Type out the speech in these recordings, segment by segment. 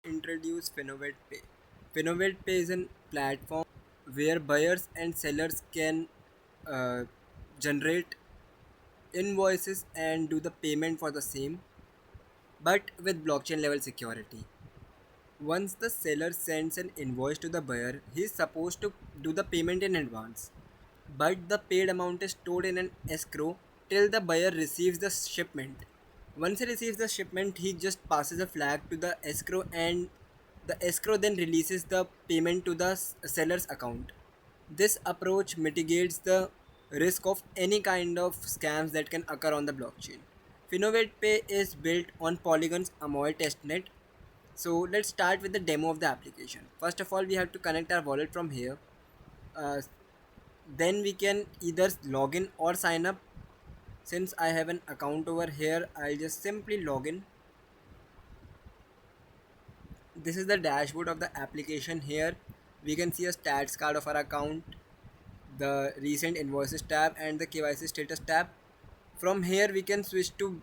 Introduce FinovatePay. FinovatePay is a platform where buyers and sellers can uh, generate invoices and do the payment for the same, but with blockchain level security. Once the seller sends an invoice to the buyer, he is supposed to do the payment in advance, but the paid amount is stored in an escrow till the buyer receives the shipment. Once he receives the shipment, he just passes a flag to the escrow, and the escrow then releases the payment to the seller's account. This approach mitigates the risk of any kind of scams that can occur on the blockchain. FinovatePay is built on Polygon's Amoy testnet. So let's start with the demo of the application. First of all, we have to connect our wallet from here. Uh, then we can either log in or sign up. Since I have an account over here, I'll just simply log in. This is the dashboard of the application. Here we can see a stats card of our account, the recent invoices tab, and the KYC status tab. From here we can switch to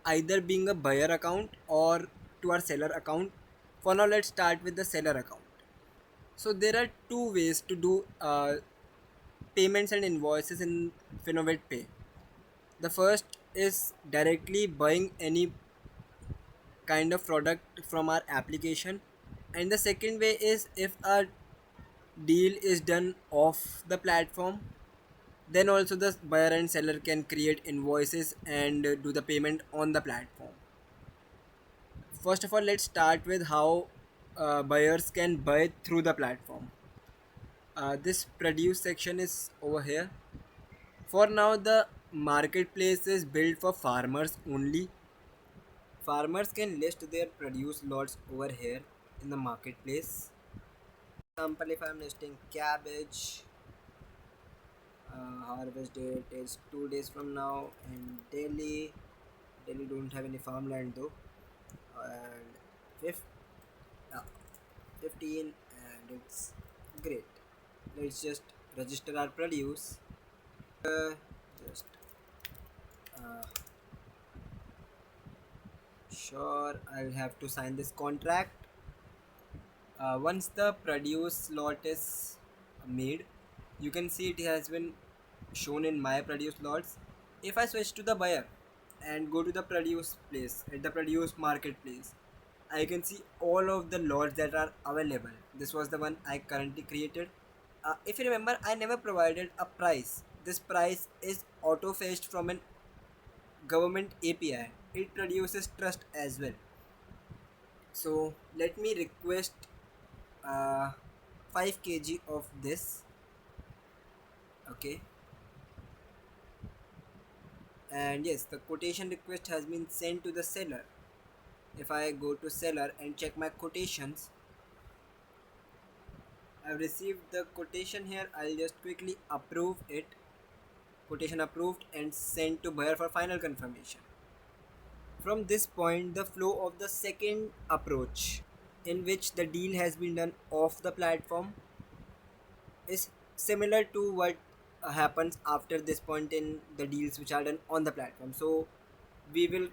either being a buyer account or to our seller account. For now, let's start with the seller account. So there are two ways to do payments and invoices in FinovatePay. The first is directly buying any kind of product from our application, and the second way is if a deal is done off the platform, then also the buyer and seller can create invoices and do the payment on the platform. First of all, let's start with how buyers can buy through the platform. This produce section is over here. For now, the marketplace is built for farmers only. Farmers can list their produce lots over here in the marketplace. For example, if I'm listing cabbage, harvest date is 2 days from now, and Delhi don't have any farmland though, and fifth, uh, 15, and it's great. Let's just register our produce. Just uh, sure, I'll have to sign this contract. Once the produce lot is made, you can see it has been shown in my produce lots. If I switch to the buyer and go to the produce place at the produce marketplace, I can see all of the lots that are available. This was the one I currently created. If you remember, I never provided a price. This price is auto fetched from an government API. It produces trust as well. So let me request uh, 5 kg of this. Okay, and yes, the quotation request has been sent to the seller. If I go to seller and check my quotations, I've received the quotation here. I'll just quickly approve it. Quotation approved and sent to buyer for final confirmation. From this point, the flow of the second approach, in which the deal has been done off the platform, is similar to what happens after this point in the deals which are done on the platform. So we will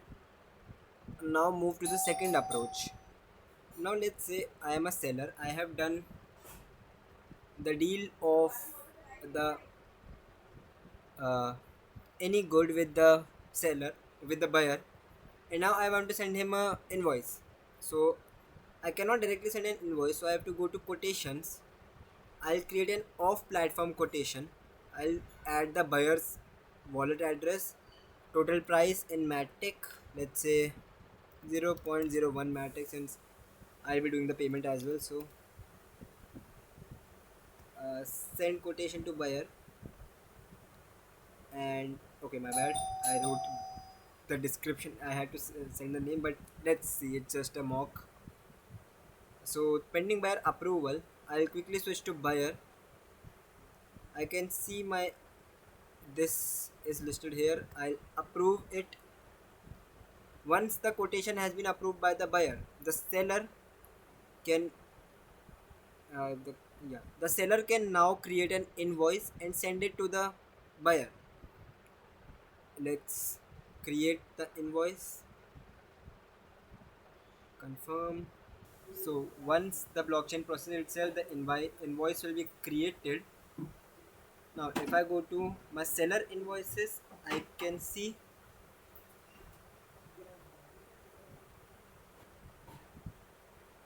now move to the second approach. Now let's say I am a seller. I have done the deal of the uh, any good with the seller, with the buyer, and now I want to send him a invoice. So I cannot directly send an invoice, so I have to go to quotations. I'll create an off platform quotation. I'll add the buyer's wallet address, total price in matic, let's say 0.01 matic, since I'll be doing the payment as well. So send quotation to buyer, and okay, my bad, I wrote the description. I had to send the name, but let's see, it's just a mock. So pending buyer approval, I'll quickly switch to buyer. I can see my this is listed here. I'll approve it. Once the quotation has been approved by the buyer, the seller can uh, the, the seller can now create an invoice and send it to the buyer. Let's create the invoice, confirm. So once the blockchain process itself, the invoice will be created. Now if I go to my seller invoices, I can see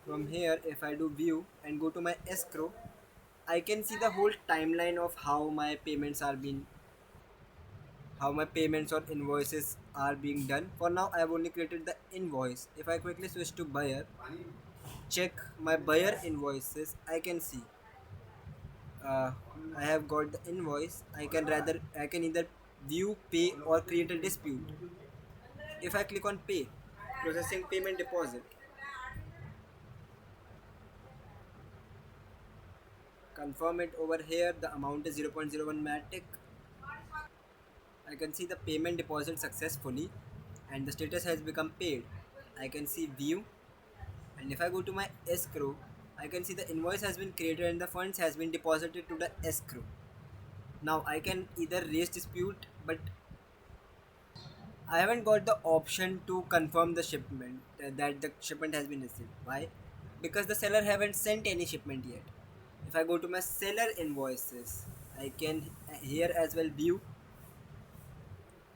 from here, if I do view and go to my escrow, I can see the whole timeline of how my payments or invoices are being done. For now, I have only created the invoice. If I quickly switch to buyer, check my buyer invoices, I can see uh, I have got the invoice. I can either view, pay, or create a dispute. If I click on pay, processing payment deposit, confirm it over here. The amount is 0.01 matic. I can see the payment deposit successfully and the status has become paid. I can see view, and if I go to my escrow, I can see the invoice has been created and the funds has been deposited to the escrow. Now I can either raise dispute, but I haven't got the option to confirm the shipment that the shipment has been received. Why? Because the seller haven't sent any shipment yet. If I go to my seller invoices, I can here as well view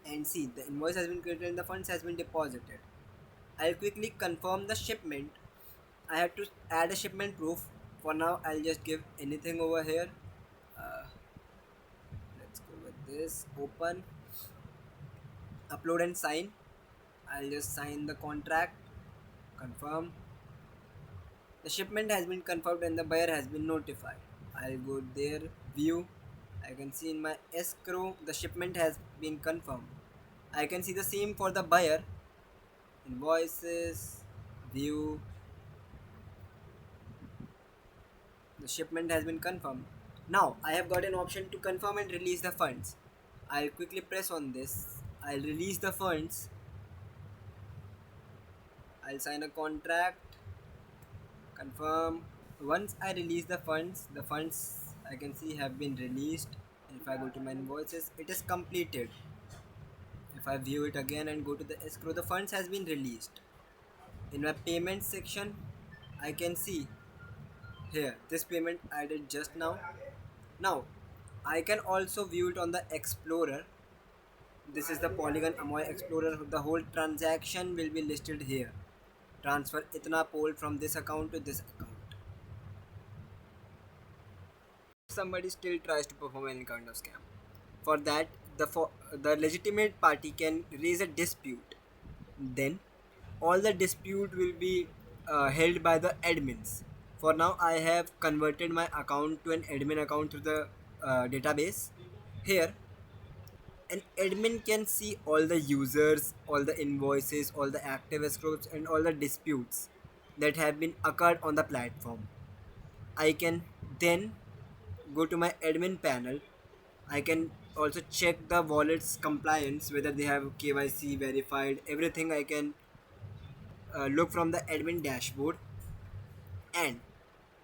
and see the invoice has been created and the funds has been deposited. I'll quickly confirm the shipment. I have to add a shipment proof. For now, I'll just give anything over here. Uh, let's go with this. Open, upload and sign. I'll just sign the contract. Confirm. The shipment has been confirmed and the buyer has been notified. I'll go there. View. I can see in my escrow the shipment has been confirmed. I can see the same for the buyer. Invoices. View. The shipment has been confirmed. Now I have got an option to confirm and release the funds. I'll quickly press on this. I'll release the funds. I'll sign a contract. Confirm. Once I release the funds I can see have been released. If I go to my invoices, it is completed. If I view it again and go to the escrow, the funds has been released. In my payment section, I can see here this payment I did just now. Now I can also view it on the explorer. This is the Polygon Amoy Explorer. The whole transaction will be listed here. Transfer itna pole from this account to this account. Somebody still tries to perform any kind of scam. For that, the legitimate party can raise a dispute. Then, all the dispute will be held by the admins. For now, I have converted my account to an admin account through the database. Here, an admin can see all the users, all the invoices, all the active escrows, and all the disputes that have been occurred on the platform. I can then go to my admin panel. I can also check the wallet's compliance, whether they have KYC verified, everything I can look from the admin dashboard, and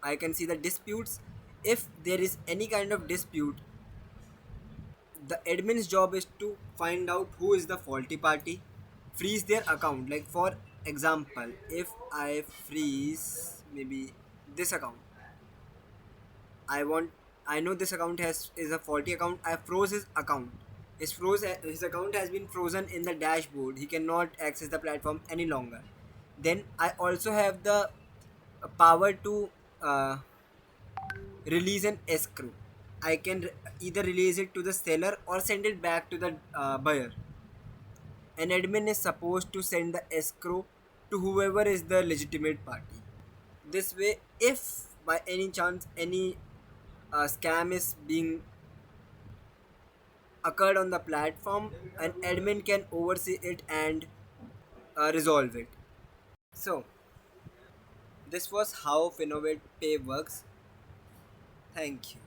I can see the disputes. If there is any kind of dispute, the admin's job is to find out who is the faulty party, freeze their account. Like for example, if I freeze maybe this account, I want I know this account has is a faulty account. I froze his account. His account has been frozen in the dashboard. He cannot access the platform any longer. Then I also have the power to uh, release an escrow. I can either release it to the seller or send it back to the buyer. An admin is supposed to send the escrow to whoever is the legitimate party. This way, if by any chance any scam is being occurred on the platform, an admin can oversee it and resolve it. So, this was how FinovatePay works. Thank you.